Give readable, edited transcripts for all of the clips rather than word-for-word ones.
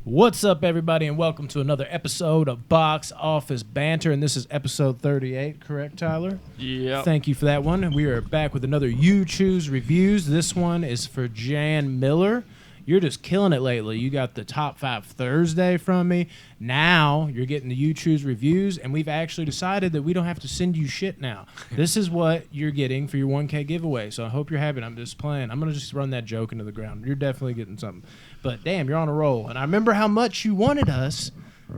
What's up, everybody, and welcome to another episode of Box Office Banter, and this is episode 38, correct, Tyler? Yeah. Thank you for that one. We are back with another You Choose Reviews. This one is for Jan Miller. You're just killing it lately. You got the Top 5 Thursday from me. Now you're getting the You Choose Reviews, and we've actually decided that we don't have to send you shit now. This is what you're getting for your 1K giveaway, so I hope you're happy. I'm just playing. I'm going to just run that joke into the ground. You're definitely getting something. But damn, you're on a roll. And I remember how much you wanted us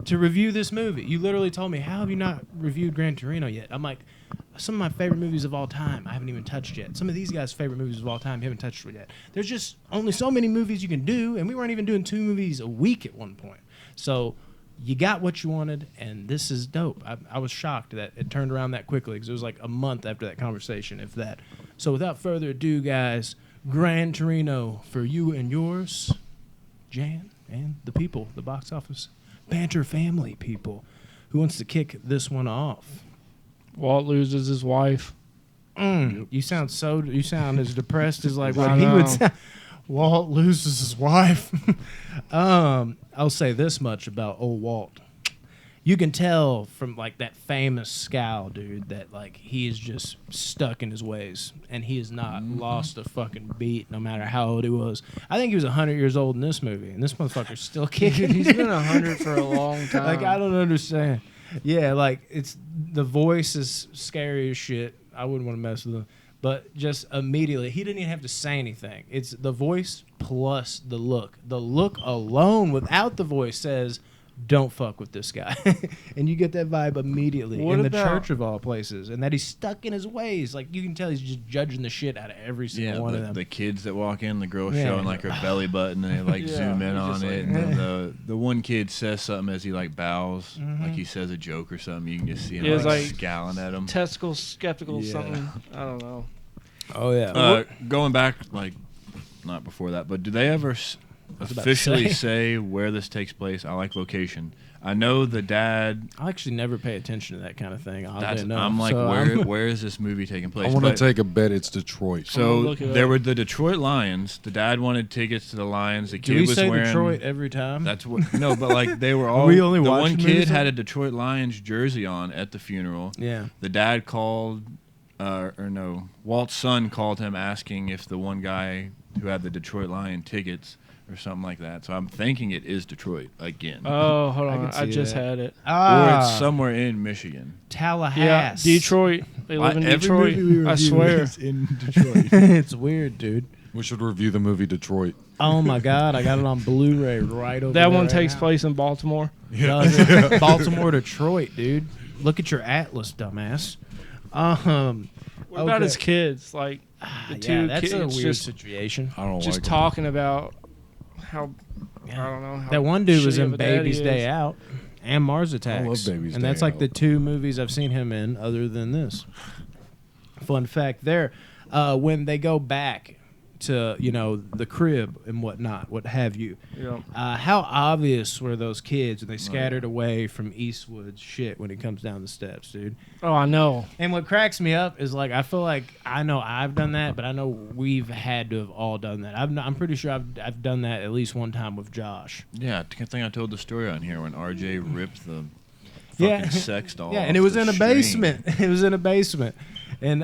to review this movie. You literally told me, how have you not reviewed Gran Torino yet? I'm like, some of my favorite movies of all time I haven't even touched yet. Some of these guys' favorite movies of all time you haven't touched yet. There's just only so many movies you can do, and we weren't even doing 2 movies a week at one point. So you got what you wanted, and this is dope. I was shocked that it turned around that quickly, because it was like a month after that conversation, if that. So without further ado, guys, Gran Torino for you and yours, Jan, and the people, the box office Banter family people. Who wants to kick this one off? Walt loses his wife. You sound as depressed as like what he would sound. Walt loses his wife. I'll say this much about old Walt. You can tell from like that famous scowl, dude, that like he is just stuck in his ways, and he has not lost a fucking beat, no matter how old he was. I think he was 100 years old in this movie, and this motherfucker's still kicking. He's been 100 for a long time. Like, I don't understand. Yeah, like the voice is scary as shit. I wouldn't want to mess with him. But just immediately, he didn't even have to say anything. It's the voice plus the look. The look alone, without the voice, says, don't fuck with this guy. And you get that vibe immediately in the church of all places. And that he's stuck in his ways. Like, you can tell he's just judging the shit out of every single one of them. The kids that walk in, the girl showing like her belly button, and they like zoom in on it. And then the one kid says something as he like bows, like he says a joke or something. You can just see him like scowling at him. Testicle skeptical something. I don't know. Oh, yeah. Going back, like, not before that, but do they ever officially say where this takes place? I like location. I know the dad. I actually never pay attention to that kind of thing. I'm like, where is this movie taking place? I want to take a bet it's Detroit. So there were the Detroit Lions. The dad wanted tickets to the Lions. The kid was wearing Detroit every time. That's what. No, but like they were all. We only the watch one kid had a Detroit Lions jersey on at the funeral. Yeah. The dad called. Walt's son called him asking if the one guy who had the Detroit Lion tickets or something like that. So I'm thinking it is Detroit again. Oh, hold on. I just had it. Or it's somewhere in Michigan. Tallahassee. Yeah, Detroit. They live in Detroit. I swear. Is in Detroit. It's weird, dude. We should review the movie Detroit. Oh, my God. I got it on Blu-ray right over there. That one right takes now. place in Baltimore. Yeah. Baltimore, Detroit, dude. Look at your atlas, dumbass. What about his kids? Like, the two that's kids a weird just situation. I don't just like talking about how, I don't know. How that one dude was shitty in of a dad Baby's he Day is. Out and Mars Attacks. I love Baby's and Day that's like Out. the 2 movies I've seen him in other than this. Fun fact there, when they go back to, the crib and whatnot, what have you, Yeah. how obvious were those kids when they scattered away from Eastwood's shit when he comes down the steps, dude? Oh, I know. And what cracks me up is, like, I feel like I know I've done that, but I know we've had to have all done that. I'm pretty sure I've done that at least one time with Josh. Yeah, I think I told the story on here when RJ ripped the Yeah. fucking sex doll. Yeah, and it was off in the a string. basement. It was in a basement. And,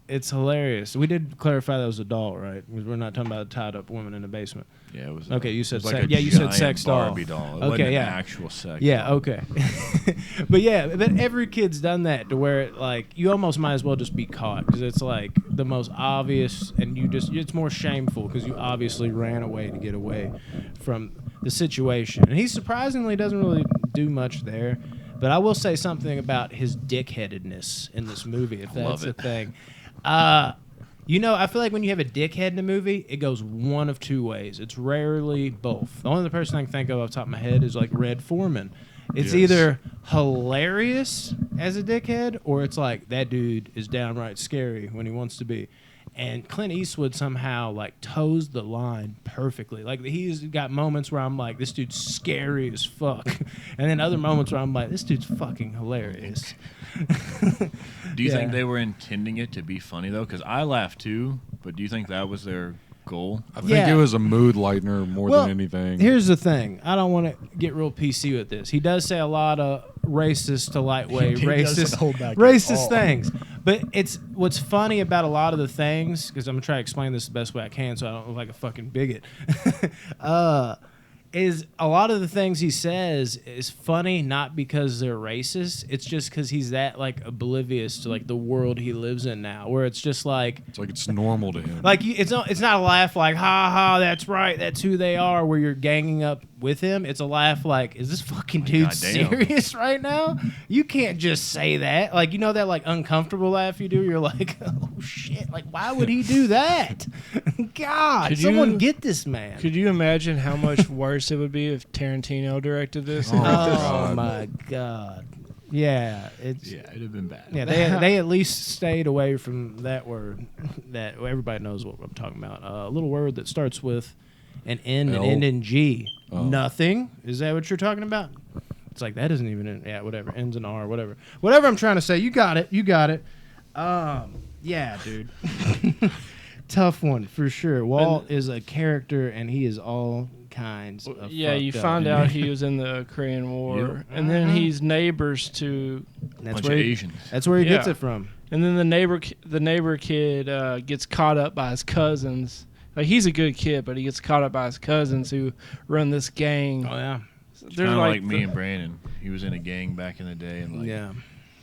it's hilarious. We did clarify that was a doll, right? We're not talking about a tied-up woman in a basement. Yeah, it was. Okay, you said it was like sex. a Yeah, you said giant sex doll. Barbie doll. It Okay, wasn't yeah. an actual sex. Yeah, doll. okay. But every kid's done that to where like you almost might as well just be caught because it's like the most obvious, and it's more shameful because you obviously ran away to get away from the situation. And he surprisingly doesn't really do much there. But I will say something about his dickheadedness in this movie, if that's a thing. I feel like when you have a dickhead in a movie, it goes one of 2 ways. It's rarely both. The only person I can think of off the top of my head is like Red Foreman. It's either hilarious as a dickhead, or it's like that dude is downright scary when he wants to be. And Clint Eastwood somehow like toes the line perfectly. Like he's got moments where I'm like, this dude's scary as fuck, and then other moments where I'm like, this dude's fucking hilarious. Do you think they were intending it to be funny though? Because I laughed too, but do you think that was their goal. I think it was a mood lightener more than anything. Here's the thing. I don't want to get real PC with this. He does say a lot of racist to lightweight racist things. But it's what's funny about a lot of the things, because I'm going to try to explain this the best way I can so I don't look like a fucking bigot, is a lot of the things he says is funny not because they're racist. It's just because he's that like oblivious to like the world he lives in now, where it's just like it's normal to him. Like it's not a laugh like ha ha that's right that's who they are where you're ganging up with him. It's a laugh like, is this fucking dude serious right now? You can't just say that. Like, you know that like uncomfortable laugh you do? You're like, oh shit, like why would he do that? God, someone get this man. Could you imagine how much worse it would be if Tarantino directed this? Oh my God. Yeah, it'd have been bad. Yeah, they at least stayed away from that word that everybody knows what I'm talking about. A little word that starts with an N and end in G. Oh. Nothing. Is that what you're talking about? It's like that isn't even in, whatever. Ends in R, whatever. Whatever I'm trying to say. You got it. Yeah, dude. Tough one for sure. Walt is a character, and he is all kinds of you find out he was in the Korean War, and then he's neighbors to bunch of Asians. That's where he gets it from. And then the neighbor kid gets caught up by his cousins. Like he's a good kid, but he gets caught up by his cousins who run this gang. Oh yeah, they're like me and Brandon. He was in a gang back in the day, and like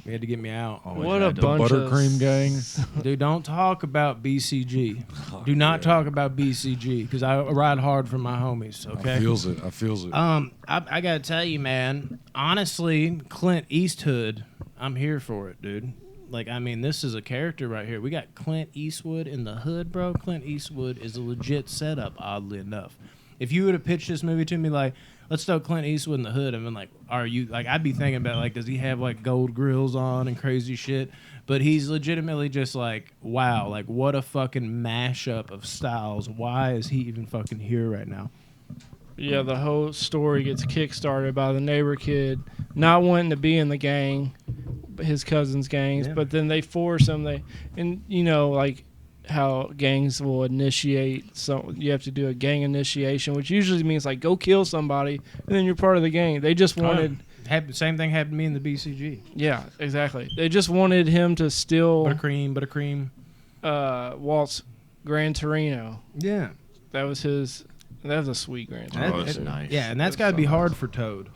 he had to get me out. What a bunch of buttercream gang. Dude, don't talk about BCG. Do not talk about BCG because I ride hard for my homies. Okay, I feels it. I gotta tell you, man. Honestly, Clint Eastwood, I'm here for it, dude. Like, I mean, this is a character right here. We got Clint Eastwood in the hood, bro. Clint Eastwood is a legit setup, oddly enough. If you would have pitched this movie to me like, let's throw Clint Eastwood in the hood, and been like, are you, like, I'd be thinking about, like, does he have, like, gold grills on and crazy shit? But he's legitimately just like, wow, like, what a fucking mashup of styles. Why is he even fucking here right now? Yeah, the whole story gets kickstarted by the neighbor kid not wanting to be in the gang, his cousin's gangs, but then they force him. And you know, like how gangs will initiate. So you have to do a gang initiation, which usually means like go kill somebody, and then you're part of the gang. They just wanted. Same thing happened to me in the BCG. Yeah, exactly. They just wanted him to steal buttercream. Walt's Gran Torino. Yeah, that was his. That was a sweet Gran Torino. That's nice. Yeah, and that's got to be hard for Toad.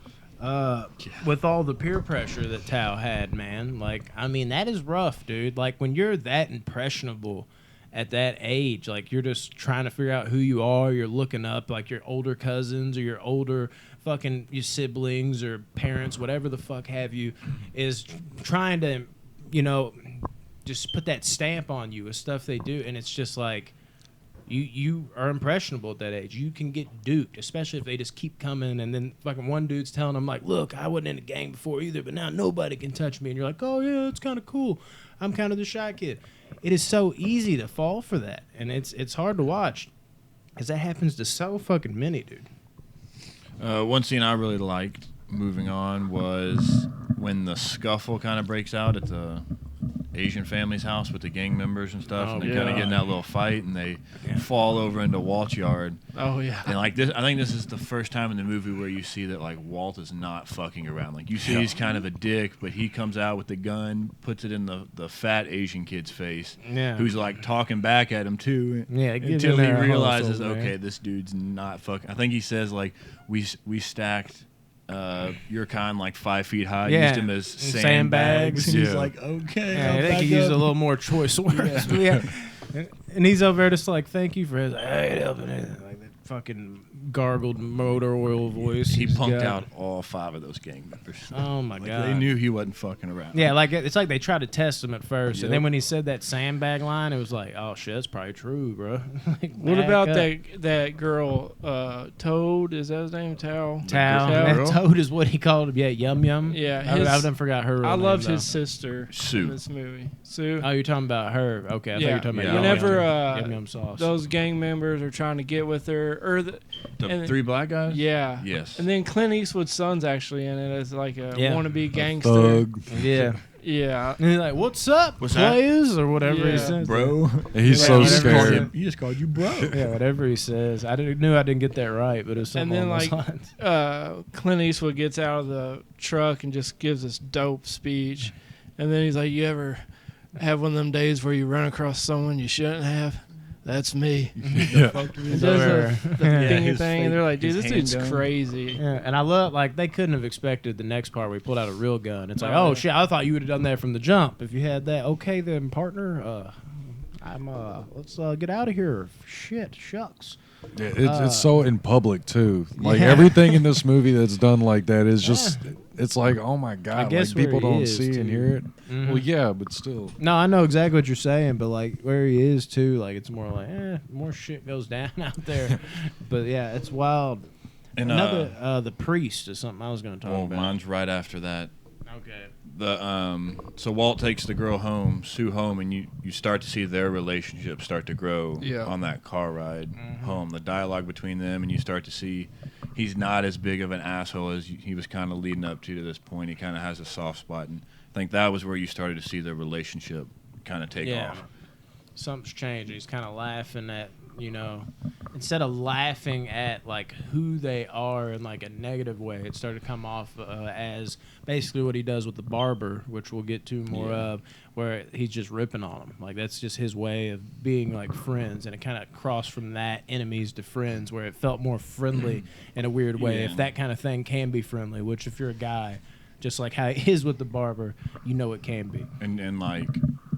With all the peer pressure that Tao had, man. Like, I mean, that is rough, dude. Like, when you're that impressionable at that age, like, you're just trying to figure out who you are. You're looking up, like, your older cousins or your older fucking your siblings or parents, whatever the fuck have you, is trying to, you know, just put that stamp on you with stuff they do. And it's just like, You are impressionable at that age. You can get duped, especially if they just keep coming. And then fucking one dude's telling them like, "Look, I wasn't in a gang before either, but now nobody can touch me." And you're like, "Oh yeah, it's kind of cool. I'm kind of the shy kid." It is so easy to fall for that, and it's hard to watch because that happens to so fucking many, dude. One scene I really liked, moving on, was when the scuffle kind of breaks out at the Asian family's house with the gang members and stuff, and they kind of get in that little fight, and they fall over into Walt's yard. Oh yeah. And like this, I think this is the first time in the movie where you see that like Walt is not fucking around. Like you see he's kind of a dick, but he comes out with the gun, puts it in the fat Asian kid's face, who's like talking back at him too. Yeah, until he realizes, okay, this dude's not fucking. I think he says like we stacked. Your kind like 5 feet high. Used him as sandbags. Yeah. He's like, okay. I think he used a little more choice words. Yeah. And he's over there just like, thank you for his. I ain't helping anything. Like that fucking gargled motor oil voice. He punked out all 5 of those gang members. Oh my god! They knew he wasn't fucking around. Yeah, like it's like they tried to test him at first, and then when he said that sandbag line, it was like, oh shit, that's probably true, bro. Like, what about that girl, Toad? Is that his name? Tao. That Toad is what he called him. Yeah, Yum Yum. Yeah, I done forgot her. I loved his sister. Sue. In this movie. Sue. Oh, you're talking about her. Okay, I thought you were talking about whenever Yum Yum sauce. Those gang members are trying to get with her, or the 3 black guys. Yeah. Yes. And then Clint Eastwood's son's actually in it as like a wannabe gangster. Thug. Yeah. Yeah. And he's like, "What's up, What's that? players?" or whatever he Yeah. says, Bro. He's Yeah, so whatever scared. He just called you bro. Yeah, whatever he says. Knew I didn't get that right, but it was And something then, along like, those lines. Clint Eastwood gets out of the truck and just gives this dope speech. And then he's like, you ever have one of them days where you run across someone you shouldn't have? That's me. Yeah. He does the finger his thing, and they're like, dude, his this dude's hand gun. crazy. Yeah, and I love, like, they couldn't have expected the next part where he pulled out a real gun. It's like, Oh, oh yeah. shit, I thought you would have done that from the jump if you had that. Okay then, partner. Let's get out of here. Shit, shucks. Yeah, it's so in public too. Like Yeah. everything in this movie that's done like that is just. It's like, oh my god, guess like people where he don't is, see too. and hear it. Mhm. Well, yeah, but still. No, I know exactly what you're saying, but like where he is too, like it's more like, more shit goes down out there. But yeah, it's wild. And Another, the priest is something I was going to talk well, about. mine's right after that. Okay. So Walt takes the girl home, Sue home, and you start to see their relationship start to grow on that car ride home. The dialogue between them, and you start to see he's not as big of an asshole as he was kind of leading up to this point. He kind of has a soft spot, and I think that was where you started to see their relationship kind of take off. Something's changed. He's kind of laughing at, instead of laughing at like who they are in like a negative way, it started to come off as basically what he does with the barber, which we'll get to more of, where he's just ripping on him. Like that's just his way of being like friends, and it kind of crossed from that enemies to friends, where it felt more friendly in a weird way. Yeah. If that kind of thing can be friendly, which if you're a guy, just like how it is with the barber, it can be. And like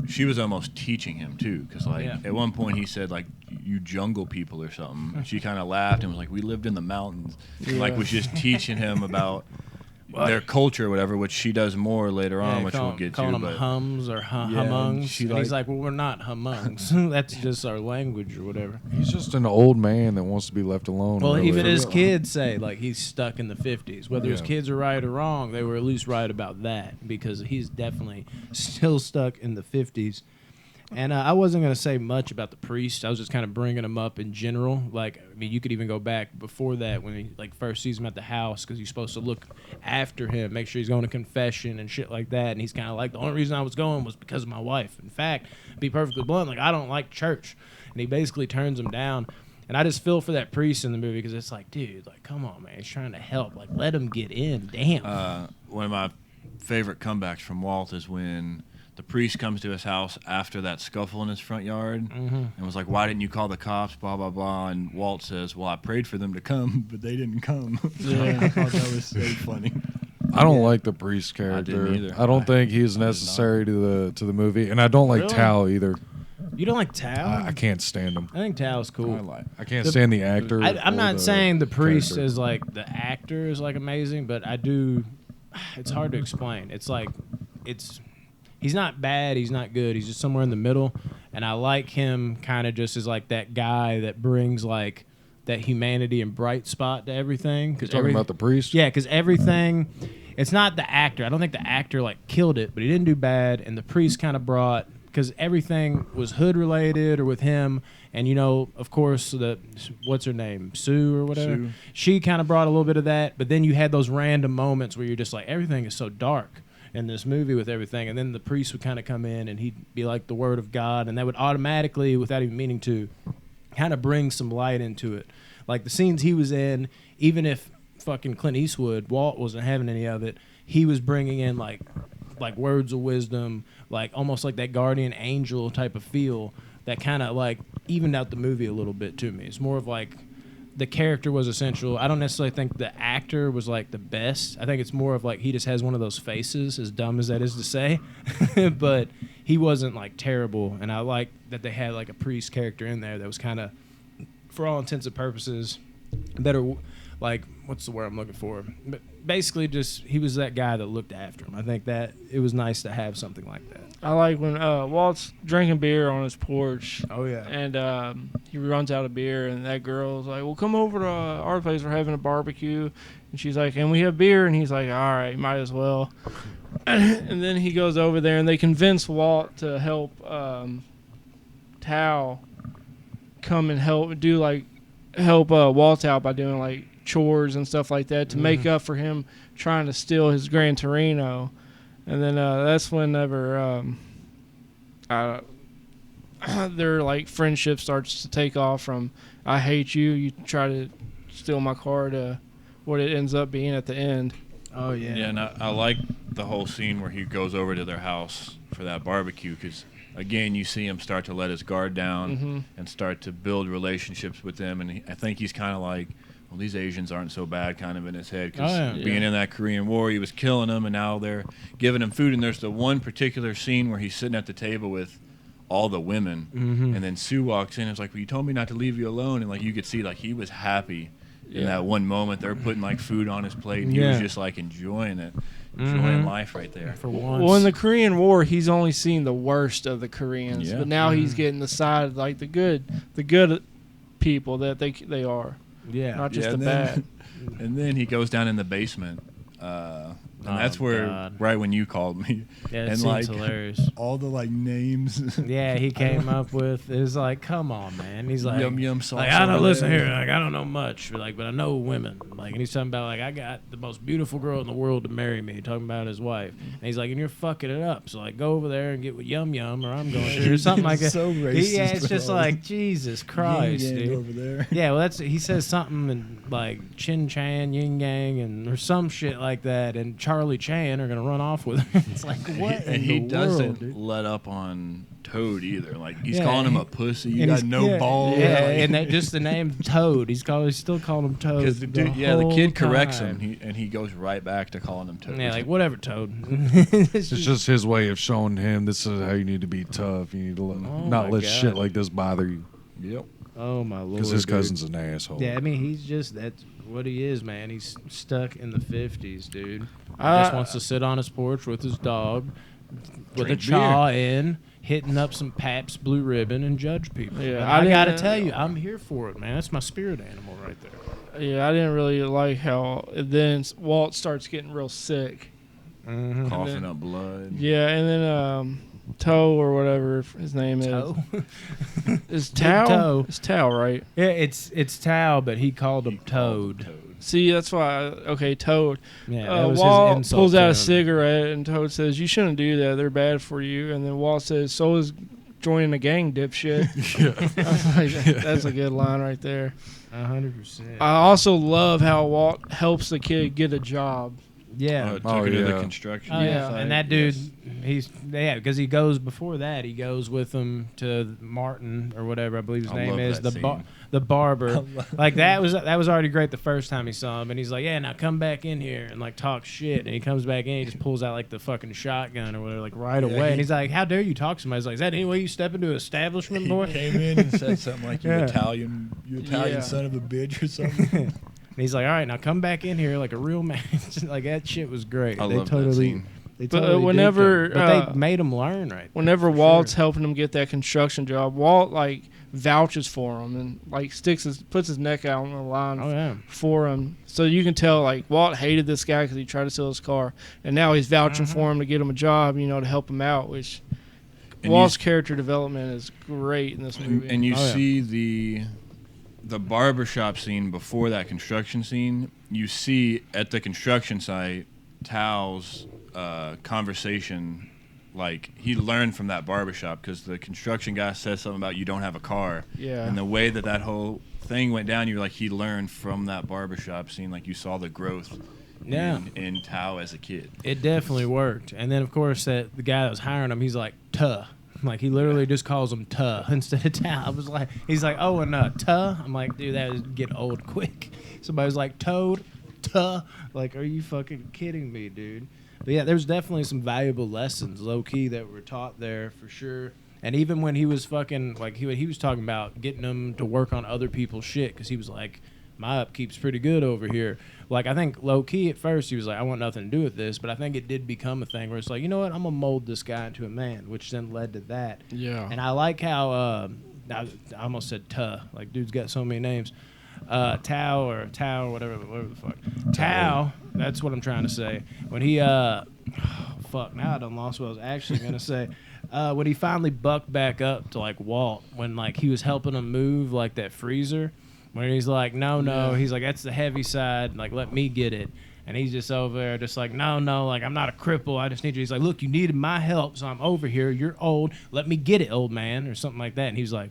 she was almost teaching him too, because like at one point he said like, you jungle people or something. And she kind of laughed and was like, we lived in the mountains. Like was just teaching him about their culture or whatever, which she does more later on, which we'll get to. Calling them But hums or humungs. And he's like, well, we're not humungs. That's just our language or whatever. He's just an old man that wants to be left alone. Well, really. even his kids say, like, he's stuck in the 50s. Whether his Yeah. kids are right or wrong, they were at least right about that, because he's definitely still stuck in the 50s. And I wasn't going to say much about the priest. I was just kind of bringing him up in general. Like, I mean, you could even go back before that when he like first sees him at the house, because he's supposed to look after him, make sure he's going to confession and shit like that. And he's kind of like, the only reason I was going was because of my wife. In fact, to be perfectly blunt, like, I don't like church. And he basically turns him down. And I just feel for that priest in the movie, because it's like, dude, like, come on, man. He's trying to help. Like, let him get in. Damn. one of my favorite comebacks from Walt is when the priest comes to his house after that scuffle in his front yard and was like, why didn't you call the cops, blah, blah, blah. And Walt says, well, I prayed for them to come, but they didn't come. Yeah. I thought that was so funny. I don't like the priest character. didn't either. I don't think he's necessary to the movie, and I don't like Really? Tao either. You don't like Tao? I can't stand him. I think Tao's cool. I can't stand the actor. I'm or not saying the priest character. is like the actor is like amazing, but I do. It's hard to explain. It's like he's not bad, he's not good, he's just somewhere in the middle, and I like him kind of just as like that guy that brings like that humanity and bright spot to everything. You're talking about the priest? Yeah, because everything. It's not the actor. I don't think the actor like killed it, but he didn't do bad, and the priest kind of brought. Because everything was hood related or with him, and of course, what's her name, Sue or whatever. Sue. She kind of brought a little bit of that, but then you had those random moments where you're just like, everything is so dark in this movie with everything, and then the priest would kind of come in and he'd be like the word of God, and that would automatically, without even meaning to, kind of bring some light into it. Like the scenes he was in, even if fucking Clint Eastwood, Walt wasn't having any of it, he was bringing in like words of wisdom, like almost like that guardian angel type of feel that kind of like evened out the movie a little bit to me. It's more of like the character was essential. I don't necessarily think the actor was like the best. I think it's more of like he just has one of those faces, as dumb as that is to say, but he wasn't like terrible. And I like that they had like a priest character in there that was kind of, for all intents and purposes, better. Like, what's the word I'm looking for? But basically, just he was that guy that looked after him. I think that it was nice to have something like that. I like when Walt's drinking beer on his porch. Oh yeah. And he runs out of beer, and that girl's like, well, come over to our place. We're having a barbecue. And she's like, and we have beer? And he's like, all right, might as well. And then he goes over there, and they convince Walt to help Tao come and help Walt out by doing, like, chores and stuff like that to make up for him trying to steal his Gran Torino. And then that's whenever their like friendship starts to take off from I hate you, you try to steal my car, to what it ends up being at the end. Oh yeah. Yeah, and I like the whole scene where he goes over to their house for that barbecue because, again, you see him start to let his guard down and start to build relationships with them. And I think he's kind of like, well, these Asians aren't so bad kind of in his head because being in that Korean War, he was killing them, and now they're giving him food. And there's the one particular scene where he's sitting at the table with all the women, and then Sue walks in and is like, well, you told me not to leave you alone. And, like, you could see, like, he was happy in that one moment. They're putting, like, food on his plate, and he was just, like, enjoying it. Enjoying life right there. For once. Well, in the Korean War, he's only seen the worst of the Koreans, but now he's getting the side, like, the good people that they are. Yeah. Not just the and bad. And then he goes down in the basement. And that's where, right when you called me. Yeah, it and seems like hilarious. all the like names. Yeah, he came up with, it was like, come on, man. He's like, Yum Yum sauce. like, I don't listen here. Like, I don't know much, but I know women. Like, and he's talking about, like, I got the most beautiful girl in the world to marry me. Talking about his wife, and he's like, and you're fucking it up. So like, go over there and get with Yum Yum, or I'm going to, or something like that. So racist. Yeah, it's just like Jesus Christ, Yin yang dude. over there. Yeah, well, he says something and like Chin Chan, Yin Yang, and or some shit like that, and Charlie Chan are gonna run off with her. It's like, what? And in he the doesn't world, dude? let up on Toad either. Like he's Yeah, calling him a pussy. You And got he's- no yeah, balls. Yeah, Like, and that just the name Toad. He's still calling him Toad. because the whole kid corrects time. him, and he goes right back to calling him Toad. Yeah, like whatever, Toad. It's just his way of showing him this is how you need to be tough. You need to not my let God. shit like this bother you. Yep. Oh my lord. Because his dude. cousin's an asshole. Yeah, I mean that's what he is, man. He's stuck in the 50s, dude. Just wants to sit on his porch with his dog, with a Drink chaw in, hitting up some Pabst Blue Ribbon and judge people. Yeah, And I I gotta didn't- tell you, I'm here for it, man. That's my spirit animal right there. Yeah, I didn't really like how then Walt starts getting real sick. Mm-hmm. Coughing then- up blood. Yeah, and then Toe or whatever his name Toe? is Big Tao. Toe. It's Tao, right? Yeah, it's Tao, but he called him Toad. See, that's why. Okay, Toad. Yeah, that was his Walt insult pulls to out him. a cigarette, and Toad says, "You shouldn't do that. They're bad for you." And then Walt says, "So is joining a gang, dipshit." I was like, that's a good line right there. 100%. I also love how Walt helps the kid get a job. Yeah. Took her to the yeah. construction. Oh, yeah, site. and that dude, Yes. because he goes before that, he goes with him to Martin or whatever I believe his I name love is, that the barber. Like that was already great the first time he saw him, and he's like, yeah, now come back in here and like talk shit, and he comes back in, he just pulls out like the fucking shotgun or whatever, like right away, and he's like, how dare you talk to somebody? He's like, is that any way you step into an establishment, boy? He came in and said something like, "You Yeah. Italian Yeah. son of a bitch" or something. And he's like, all right, now come back in here like a real man. Like that shit was great. I They love that totally, scene. They But, totally whenever, did that. But they made him learn right. Whenever For Walt's sure. helping him get that construction job, Walt like vouches for him and like puts his neck out on the line Oh yeah. for him. So you can tell like Walt hated this guy because he tried to steal his car, and now he's vouching for him to get him a job, to help him out. Which And Walt's character development is great in this movie. And you Oh, yeah. see the barbershop scene before that construction scene. You see at the construction site Tao's conversation, like he learned from that barbershop because the construction guy said something about you don't have a car. Yeah. And the way that whole thing went down, you're like he learned from that barbershop scene. Like you saw the growth Yeah. in Tao as a kid. It definitely worked. And then of course the guy that was hiring him, he's like, tuh. Like he literally just calls him tuh instead of Tao. I was like, he's like, oh, and tuh. I'm like, dude, that would get old quick. Somebody was like, Toad, tuh. Like, are you fucking kidding me, dude? But yeah, there's definitely some valuable lessons, low key, that were taught there for sure. And even when he was fucking, like, he was talking about getting them to work on other people's shit, because he was like, my upkeep's pretty good over here. Like, I think low key at first he was like, I want nothing to do with this, but I think it did become a thing where it's like, you know what, I'm gonna mold this guy into a man, which then led to that. Yeah. And I like how I almost said tuh, like dude's got so many names. Tao or whatever the fuck. Tao, that's what I'm trying to say. When he fuck, now I done lost what I was actually gonna say. When he finally bucked back up to like Walt, when like he was helping him move like that freezer, when he's like, no, he's like, that's the heavy side, like let me get it. And he's just over there just like, no, like, I'm not a cripple. I just need you. He's like, look, you needed my help, so I'm over here. You're old. Let me get it, old man, or something like that. And he was like,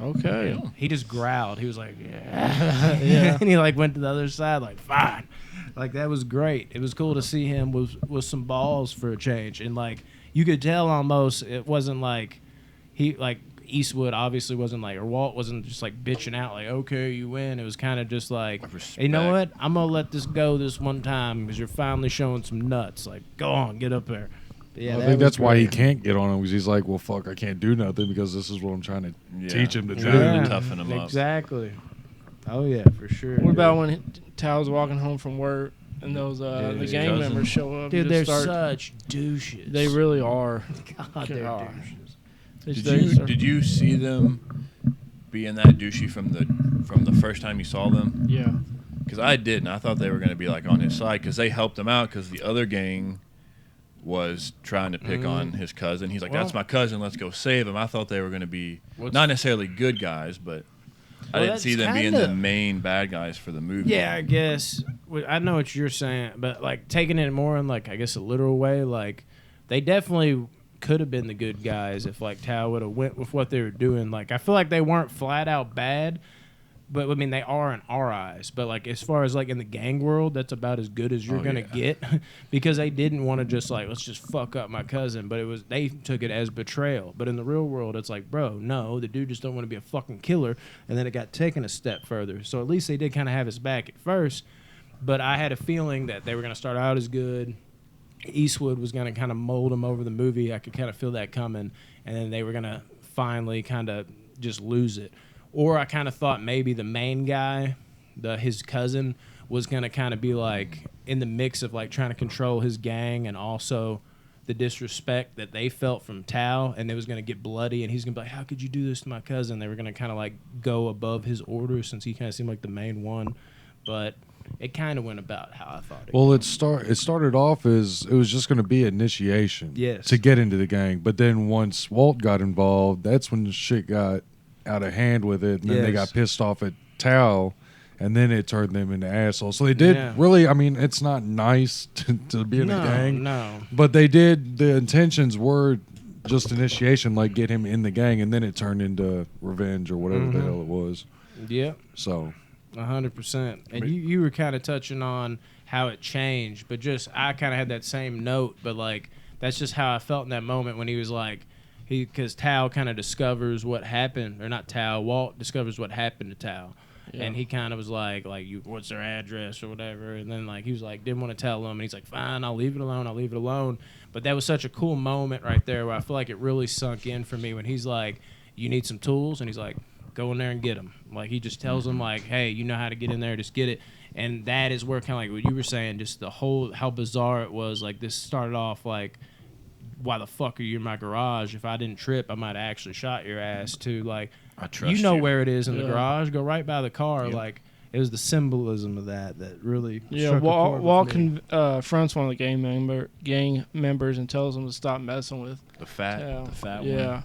Okay. he just growled. He was like, yeah. And he like went to the other side like, fine. Like, that was great. It was cool to see him with some balls for a change. And like, you could tell almost it wasn't like Eastwood obviously wasn't like, or Walt wasn't just like bitching out like, okay, you win. It was kind of just like, hey, you know what? I'm going to let this go this one time because you're finally showing some nuts. Like, go on, get up there. But yeah, I think that's why he can't get on him, because he's like, well, fuck, I can't do nothing because this is what I'm trying to teach him to do. To toughen him up. Exactly. Oh, yeah, for sure. What about when Tao's walking home from work and those the gang members show up? Dude, they're such douches. They really are. God, they're Gosh. douches. Did you see them being that douchey from the first time you saw them? Yeah. Because I didn't. I thought they were going to be like on his side because they helped him out because the other gang was trying to pick on his cousin. He's like, that's my cousin. Let's go save him. I thought they were going to be not necessarily good guys, but I didn't see them being the main bad guys for the movie. Yeah, I guess. I know what you're saying, but like taking it more in like, I guess, a literal way, like they definitely could have been the good guys if like Tao would have went with what they were doing. Like, I feel like they weren't flat out bad, but I mean they are in our eyes. But like as far as like in the gang world, that's about as good as you're gonna get because they didn't want to just like, let's just fuck up my cousin, but they took it as betrayal. But in the real world, it's like, bro, no, the dude just don't want to be a fucking killer. And then it got taken a step further. So at least they did kind of have his back at first. But I had a feeling that they were gonna start out as good. Eastwood was going to kind of mold him over the movie. I could kind of feel that coming. And then they were going to finally kind of just lose it. Or I kind of thought maybe the main guy, his cousin, was going to kind of be like in the mix of like trying to control his gang and also the disrespect that they felt from Tao. And it was going to get bloody. And he's going to be like, how could you do this to my cousin? They were going to kind of like go above his orders since he kind of seemed like the main one. But it kind of went about how I thought it Well, would. it started off as it was just going to be initiation to get into the gang. But then once Walt got involved, that's when the shit got out of hand with it. And then they got pissed off at Tao, and then it turned them into assholes. So they did really, I mean, it's not nice to be in a gang. No. But they did, the intentions were just initiation, like get him in the gang, and then it turned into revenge or whatever the hell it was. Yeah. So 100%. And you were kind of touching on how it changed, but just I kind of had that same note, but like that's just how I felt in that moment when he was like, because Tao kind of discovers what happened, or not Tao, Walt discovers what happened to Tao. Yeah. And he kind of was like what's their address or whatever, and then like he was like didn't want to tell them, and he's like, fine, I'll leave it alone. But that was such a cool moment right there where I feel like it really sunk in for me when he's like, you need some tools, and he's like, go in there and get them. Like he just tells them like, hey, you know how to get in there, just get it. And that is where kind of like what you were saying, just the whole how bizarre it was. Like this started off like, why the fuck are you in my garage? If I didn't trip, I might have actually shot your ass too. Like, I trust you know where it is in the garage. Go right by the car. Yep. Like it was the symbolism of that really. Walt confronts one of the gang members and tells them to stop messing with the fat one. Yeah.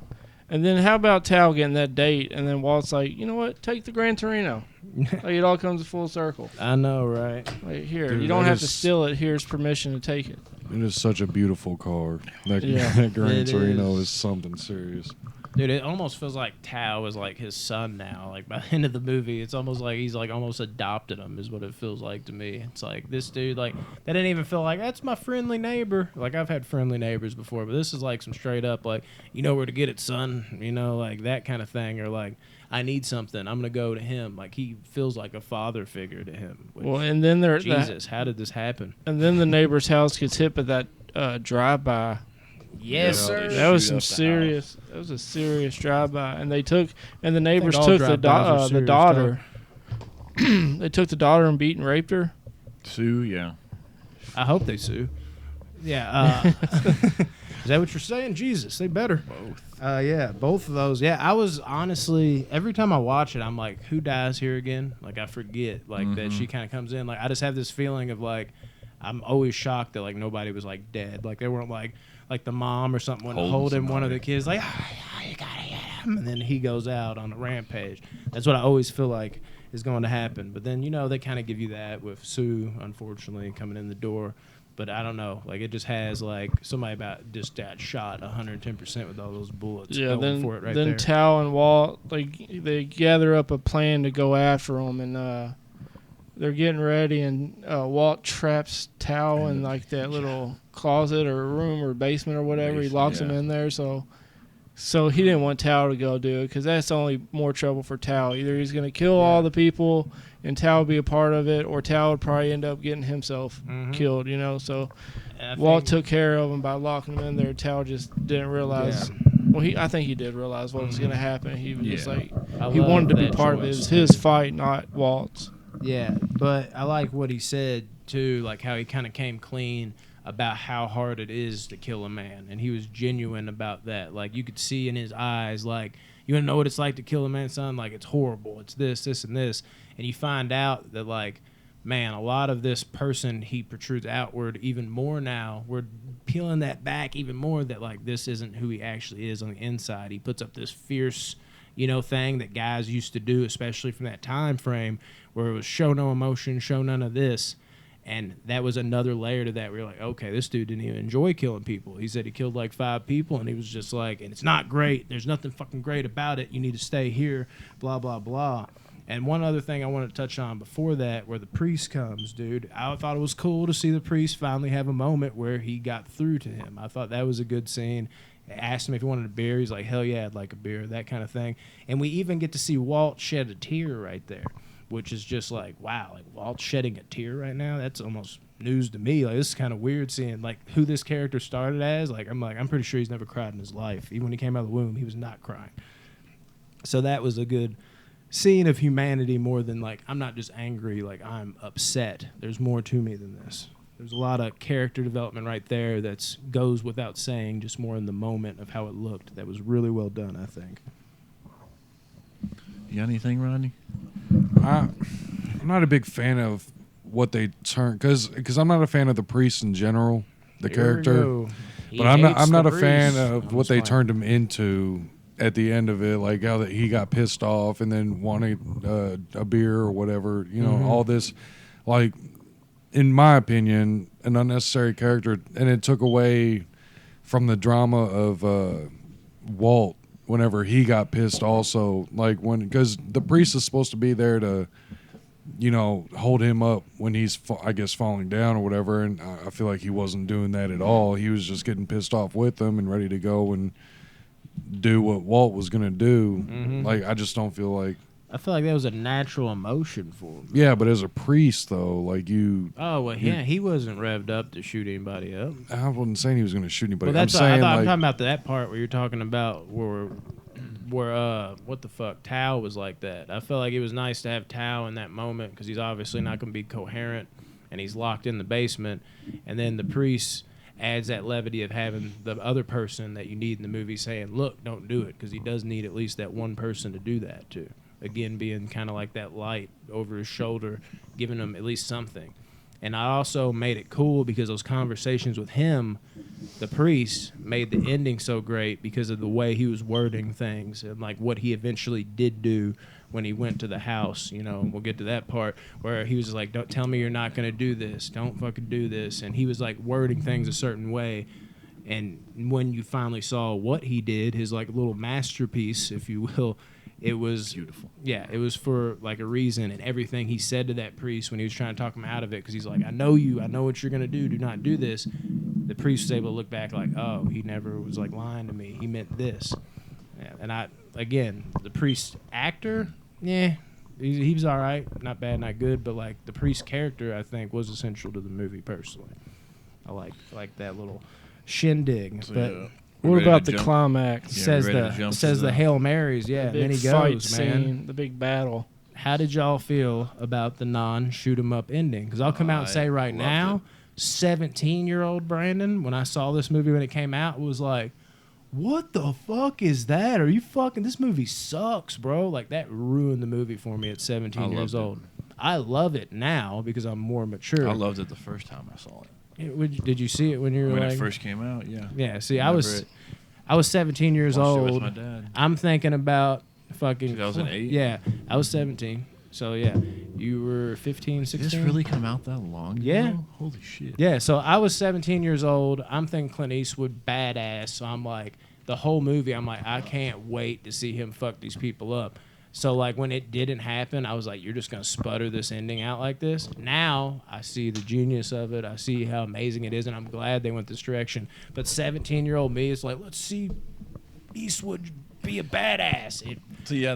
And then how about Tao getting that date? And then Walt's like, you know what? Take the Gran Torino. Like it all comes full circle. I know, right? Like here, Dude, you don't have to steal it. Here's permission to take it. It is such a beautiful car. That Gran Torino is something serious. Dude, it almost feels like Tao is like his son now. Like by the end of the movie, it's almost like he's like almost adopted him is what it feels like to me. It's like this dude, like that didn't even feel like that's my friendly neighbor. Like I've had friendly neighbors before, but this is like some straight up like, you know where to get it, son. You know, like that kind of thing. Or like, I need something, I'm gonna go to him. Like he feels like a father figure to him. Well, and then there's Jesus, how did this happen? And then the neighbor's house gets hit by that drive-by. Yes, sir. That was some serious. That was a serious drive-by, and the neighbors took the daughter. They took the daughter and beat and raped her. Sue, yeah. I hope they sue. Yeah. Is that what you're saying? Jesus, they better. Both. Yeah, both of those. Yeah, I was honestly, every time I watch it, I'm like, who dies here again? Like, I forget, like, that she kind of comes in. Like, I just have this feeling of, like, I'm always shocked that, like, nobody was, like, dead. Like, they weren't, like the mom or something holding one of the kids, like, you gotta get him. And then he goes out on a rampage. That's what I always feel like. is going to happen. But then, they kind of give you that with Sue, unfortunately, coming in the door. But I don't know. Like, it just has, like, somebody about just got shot 110% with all those bullets. Yeah, going for it right then there. Tao and Walt, they gather up a plan to go after him, and they're getting ready, and Walt traps Tao in, like, that little closet or room or basement or whatever. He locks him in there, so he didn't want Tao to go do it because that's only more trouble for Tao. Either he's going to kill all the people and Tao will be a part of it, or Tao would probably end up getting himself killed, So Walt took care of him by locking him in there. Tao just didn't realize. Yeah. Well, I think he did realize what was going to happen. He was just like, he wanted to be part of it. It was his fight, not Walt's. Yeah, but I like what he said, too, like how he kind of came clean about how hard it is to kill a man, and he was genuine about that. Like, you could see in his eyes, like, you want to know what it's like to kill a man, son? Like, it's horrible. It's this, and this. And you find out that, like, man, a lot of this person, he protrudes outward even more now. We're peeling that back even more, that, like, this isn't who he actually is on the inside. He puts up this fierce, thing that guys used to do, especially from that time frame, where it was show no emotion, show none of this. And that was another layer to that. We were like, okay, this dude didn't even enjoy killing people. He said he killed like 5 people, and he was just like, and it's not great. There's nothing fucking great about it. You need to stay here, blah, blah, blah. And one other thing I wanted to touch on before that, where the priest comes, dude, I thought it was cool to see the priest finally have a moment where he got through to him. I thought that was a good scene. I asked him if he wanted a beer. He's like, hell yeah, I'd like a beer, that kind of thing. And we even get to see Walt shed a tear right there, which is just like, wow, like Walt shedding a tear right now, that's almost news to me. Like, this is kind of weird seeing like who this character started as. I'm pretty sure he's never cried in his life. Even when he came out of the womb, he was not crying. So that was a good scene of humanity, more than like, I'm not just angry, like I'm upset. There's more to me than this. There's a lot of character development right there that goes without saying, just more in the moment of how it looked. That was really well done, I think. You got anything, Rodney? I'm not a big fan of what they turn, because I'm not a fan of the priest in general, the character. But I'm not a fan of what they turned him into at the end of it, like how that he got pissed off and then wanted a beer or whatever. All this, like, in my opinion, an unnecessary character, and it took away from the drama of Walt whenever he got pissed also, like because the priest is supposed to be there to, hold him up when he's, I guess, falling down or whatever, and I feel like he wasn't doing that at all. He was just getting pissed off with them and ready to go and do what Walt was going to do. Like, I just don't feel like... I feel like that was a natural emotion for him. Yeah, but as a priest, though, like you... Oh, well, yeah, he wasn't revved up to shoot anybody up. I wasn't saying he was going to shoot anybody. Well, that's I'm talking about that part where you're talking about where what the fuck, Tao was like that. I felt like it was nice to have Tao in that moment because he's obviously not going to be coherent, and he's locked in the basement. And then the priest adds that levity of having the other person that you need in the movie saying, look, don't do it, because he does need at least that one person to do that, too. Again, being kind of like that light over his shoulder, giving him at least something. And I also made it cool because those conversations with him, the priest, made the ending so great because of the way he was wording things and like what he eventually did do when he went to the house. We'll get to that part where he was like, don't tell me you're not going to do this. Don't fucking do this. And he was like wording things a certain way. And when you finally saw what he did, his like little masterpiece, if you will, it was beautiful. Yeah, it was for like a reason, and everything he said to that priest when he was trying to talk him out of it, because he's like, I know you, I know what you're gonna do. Do not do this. The priest was able to look back like, oh, he never was like lying to me. He meant this. Yeah, and the priest actor, yeah, he was all right, not bad, not good, but like the priest character, I think, was essential to the movie personally. I like that little shindig, So, but. yeah. What about the jump? climax? Yeah, says the Hail Marys, yeah, and then he goes, man. The big battle. How did y'all feel about the non-shoot 'em up ending? Because I'll come out and say right now, 17-year-old Brandon, when I saw this movie when it came out, was like, what the fuck is that? Are you fucking... This movie sucks, bro. Like, that ruined the movie for me at 17 years old. I love it now because I'm more mature. I loved it the first time I saw it. Did you see it when you were when like... it first came out? Yeah. Yeah, see, I was 17 years Watched it old. with my dad. I'm thinking about fucking... 2008? Yeah, I was 17. So yeah, you were 15, 16. Did this really come out that long ago? Yeah. Holy shit. Yeah, so I was 17 years old. I'm thinking Clint Eastwood badass. So I'm like, the whole movie, I'm like, I can't wait to see him fuck these people up. So like when it didn't happen, I was like, you're just gonna sputter this ending out like this. Now I see the genius of it. I see how amazing it is, and I'm glad they went this direction. But 17-year-old me is like, let's see Eastwood be a badass. It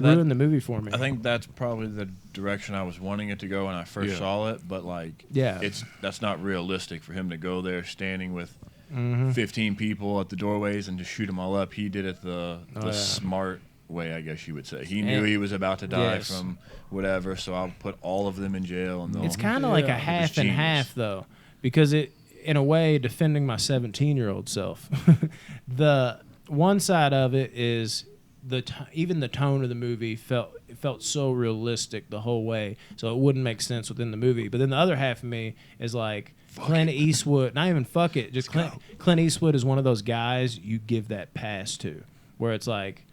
ruined the movie for me. I think that's probably the direction I was wanting it to go when I first saw it, but like, that's not realistic for him to go there standing with 15 people at the doorways and just shoot them all up. He did it the smart way, I guess you would say. He knew he was about to die from whatever, so I'll put all of them in jail. And it's kind of like a half and half, though, because it, in a way, defending my 17-year-old self. The one side of it is even the tone of the movie felt so realistic the whole way, so it wouldn't make sense within the movie. But then the other half of me is like, Clint Eastwood, not even fuck it, just Clint Eastwood is one of those guys you give that pass to, where it's like,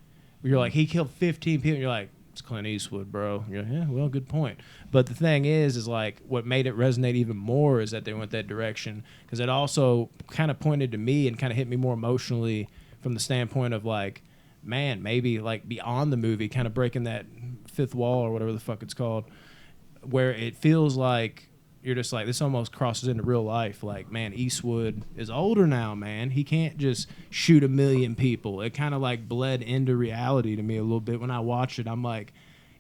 you're like, he killed 15 people, and you're like, it's Clint Eastwood, bro. You're like, yeah, well, good point. But the thing is like, what made it resonate even more is that they went that direction, because it also kind of pointed to me and kind of hit me more emotionally from the standpoint of like, man, maybe like beyond the movie, kind of breaking that fifth wall or whatever the fuck it's called, where it feels like you're just like, this almost crosses into real life. Like, man, Eastwood is older now, man. He can't just shoot 1 million people. It kind of like bled into reality to me a little bit when I watched it. I'm like,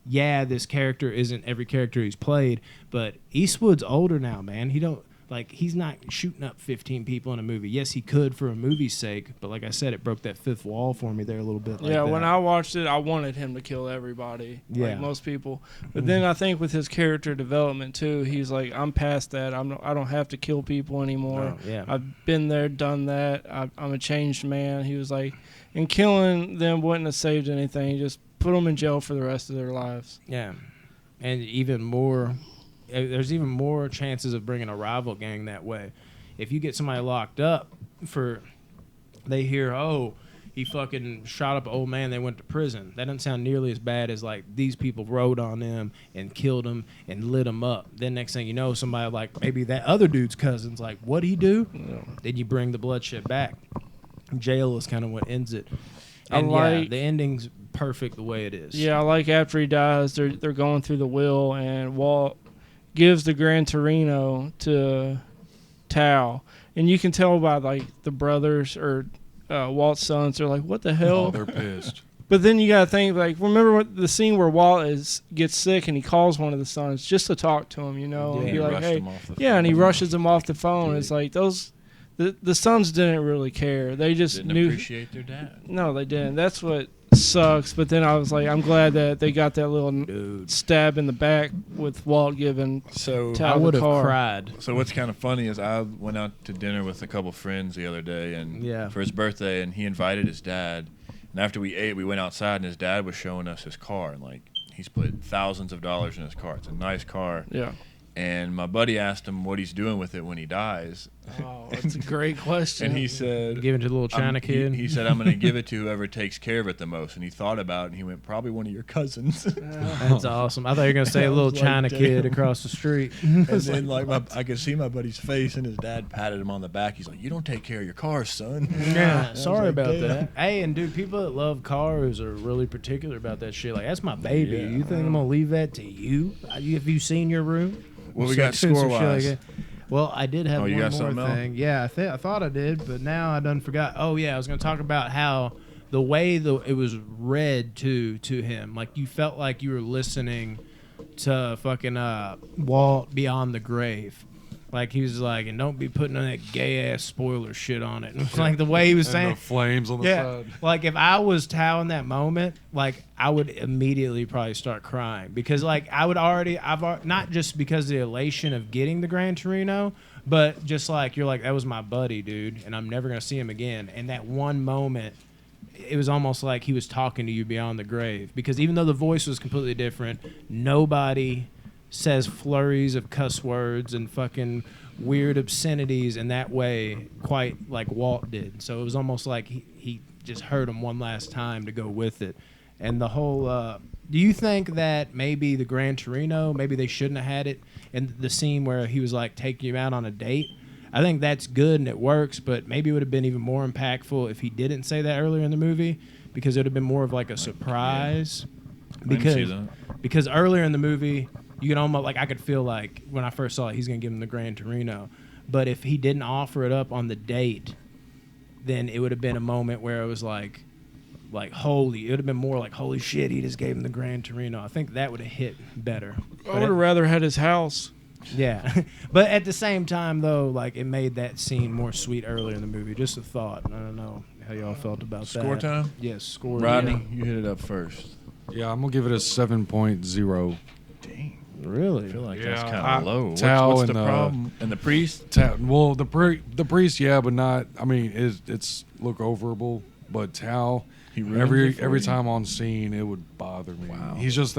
yeah, this character isn't every character he's played, but Eastwood's older now, man. He's not shooting up 15 people in a movie. Yes, he could for a movie's sake, but like I said, it broke that fifth wall for me there a little bit. When I watched it, I wanted him to kill everybody, like most people. But then I think with his character development too, he's like, I'm past that. I don't have to kill people anymore. I've been there, done that. I'm a changed man. He was like, and killing them wouldn't have saved anything. He just put them in jail for the rest of their lives. Yeah, and even more. There's even more chances of bringing a rival gang that way. If you get somebody locked up they hear, oh, he fucking shot up an old man, they went to prison. That doesn't sound nearly as bad as like these people rode on them and killed him and lit him up. Then next thing you know, somebody like maybe that other dude's cousin's like, what'd he do? Then you bring the bloodshed back. Jail is kind of what ends it. And the ending's perfect the way it is. Yeah, I like after he dies, they're going through the will, and Walt gives the Gran Torino to Tao, and you can tell by like the brothers or Walt's sons, they're like, what the hell? Oh, they're pissed. But then you gotta think, like, remember the scene where Walt gets sick and he calls one of the sons just to talk to him, and be like, hey, and he rushes him off the phone. It's like the sons didn't really care. They just didn't appreciate their dad. No, they didn't. That's what sucks. But then I was like, I'm glad that they got that little stab in the back with Walt giving Tao I would the have car. cried. So what's kind of funny is I went out to dinner with a couple friends the other day, and for his birthday, and he invited his dad. And after we ate, we went outside, and his dad was showing us his car, and like he's put thousands of dollars in his car. It's a nice car. Yeah. And my buddy asked him what he's doing with it when he dies. Oh, that's a great question. And he said, give it to the little China kid. He said, I'm going to give it to whoever takes care of it the most. And he thought about it, and he went, probably one of your cousins. That's awesome. I thought you were going to say a little China kid across the street. And then I could see my buddy's face, and his dad patted him on the back. He's like, you don't take care of your cars, son. Yeah, sorry about that. Hey, and dude, people that love cars are really particular about that shit. Like, that's my baby. Yeah. You think I'm going to leave that to you? Have you seen your room? What we got score-wise? Well, I did have one more thing. Else? Yeah, I thought I did, but now I done forgot. Oh, yeah, I was going to talk about how the way it was read to him, like you felt like you were listening to fucking Walt Beyond the Grave. Like he was like, and don't be putting on that gay ass spoiler shit on it. And like the way he was saying, the flames on the side. Like if I was Tao in that moment, like I would immediately probably start crying because like I've not just because of the elation of getting the Gran Torino, but just like you're like that was my buddy, dude, and I'm never gonna see him again. And that one moment, it was almost like he was talking to you beyond the grave because even though the voice was completely different, nobody says flurries of cuss words and fucking weird obscenities in that way quite like Walt did. So it was almost like he just heard him one last time to go with it. and the whole. Do you think that maybe the Gran Torino, maybe they shouldn't have had it in the scene where he was like taking you out on a date? I think that's good and it works, but maybe it would have been even more impactful if he didn't say that earlier in the movie, because it would have been more of like a surprise. Because earlier in the movie, you can almost I could feel like when I first saw it, he's gonna give him the Gran Torino, but if he didn't offer it up on the date, then it would have been a moment where it was like holy, it would have been more like holy shit, he just gave him the Gran Torino. I think that would have hit better. I would have rather had his house. Yeah, but at the same time though, like it made that scene more sweet earlier in the movie. Just a thought. I don't know how y'all felt about that. Score time? Yes, score. Rodney, you hit it up first. Yeah, I'm gonna give it a 7.0. Dang. Really? I feel like that's kind of low. Tao What's the problem? And the priest? Well, the priest, yeah, but not. I mean, it's look overable, but Tao. He ruined Every time on scene, it would bother me. Wow. He was just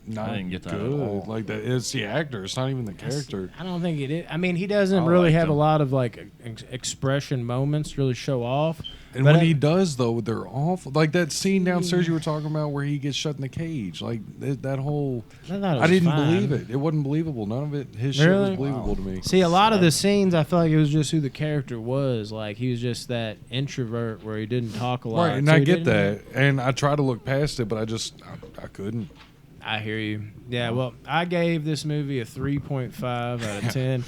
not I didn't get that good. at all. Like that, it's the actor. It's not even the character. I don't think it is. I mean, he doesn't really have a lot of like expression moments to really show off. And when he does, though, they're awful. Like that scene downstairs you were talking about where he gets shut in the cage. Like that whole. I didn't believe it. It wasn't believable. None of it. His shit was believable to me. See, a lot of the scenes, I feel like it was just who the character was. Like he was just that introvert where he didn't talk a lot. Right, and I get that. And I try to look past it, but I couldn't. I hear you. Yeah, well, I gave this movie a 3.5 out of 10.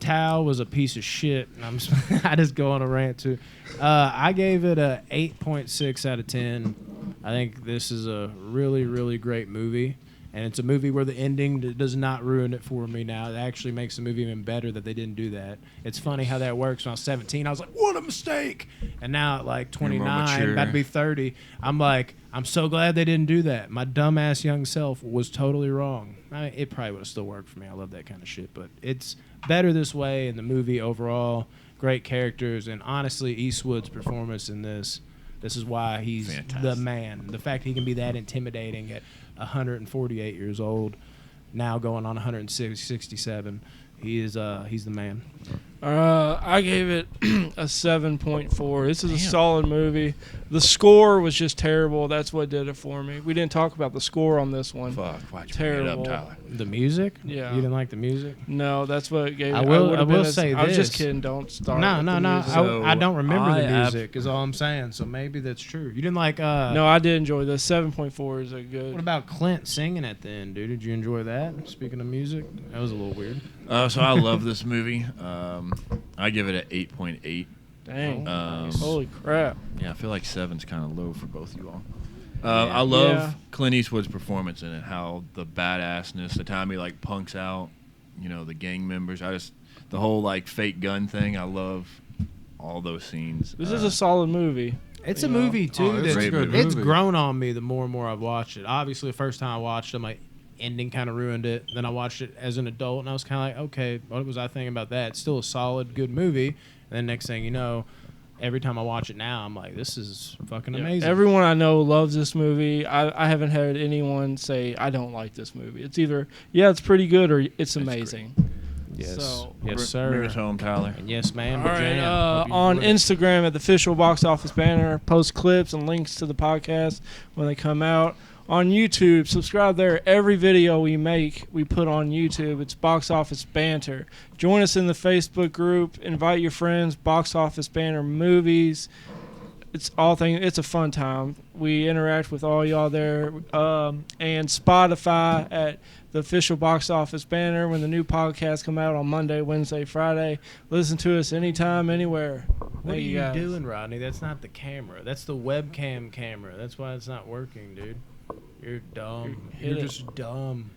Tao was a piece of shit. I just go on a rant too. I gave it a 8.6 out of 10. I think this is a really, really great movie. And it's a movie where the ending does not ruin it for me now. It actually makes the movie even better that they didn't do that. It's funny how that works. When I was 17, I was like, what a mistake. And now at like 29, about to be 30, I'm like, I'm so glad they didn't do that. My dumbass young self was totally wrong. It probably would have still worked for me. I love that kind of shit. But it's better this way in the movie overall. Great characters. And honestly, Eastwood's performance in this is why he's the man. The fact he can be that intimidating at 148 years old, now going on 167, he's the man. I gave it a 7.4. This is a solid movie. The score was just terrible. That's what did it for me. We didn't talk about the score on this one. Fuck, why'd you terrible. bring it up, Tyler? The music? Yeah. You didn't like the music? No, that's what gave it. I will say I was this. just kidding. Don't start. No. So I don't remember the music. Is all I'm saying. So maybe that's true. You didn't like. No, I did enjoy this. 7.4 is a good. What about Clint singing at the end, dude? Did you enjoy that? Speaking of music, that was a little weird. So I love this movie. I give it an 8.8. Dang. Holy crap. Yeah, I feel like 7's kind of low for both of you all. I love Clint Eastwood's performance in it, how the badassness, the time he like punks out, the gang members. The whole like fake gun thing. I love all those scenes. This is a solid movie. It's a movie too. It's movie. grown on me the more and more I've watched it. Obviously, the first time I watched it, my ending kind of ruined it. Then I watched it as an adult, and I was kind of like, okay, what was I thinking about that? It's still a solid, good movie. And then next thing you know, every time I watch it now, I'm like, this is fucking amazing. Everyone I know loves this movie. I haven't had anyone say, I don't like this movie. It's either, it's pretty good or it's amazing. Yes. So, yes, sir. Bring us home, Tyler. And yes, ma'am. All right. On Instagram at the official box office banner, post clips and links to the podcast when they come out. On YouTube, subscribe there. Every video we make, we put on YouTube. It's Box Office Banter. Join us in the Facebook group. Invite your friends. Box Office Banter Movies. It's a fun time. We interact with all y'all there. And Spotify at the official Box Office Banner. When the new podcasts come out on Monday, Wednesday, Friday, listen to us anytime, anywhere. What are you doing, Rodney? That's not the camera. That's the webcam camera. That's why it's not working, dude. You're dumb. You're just dumb.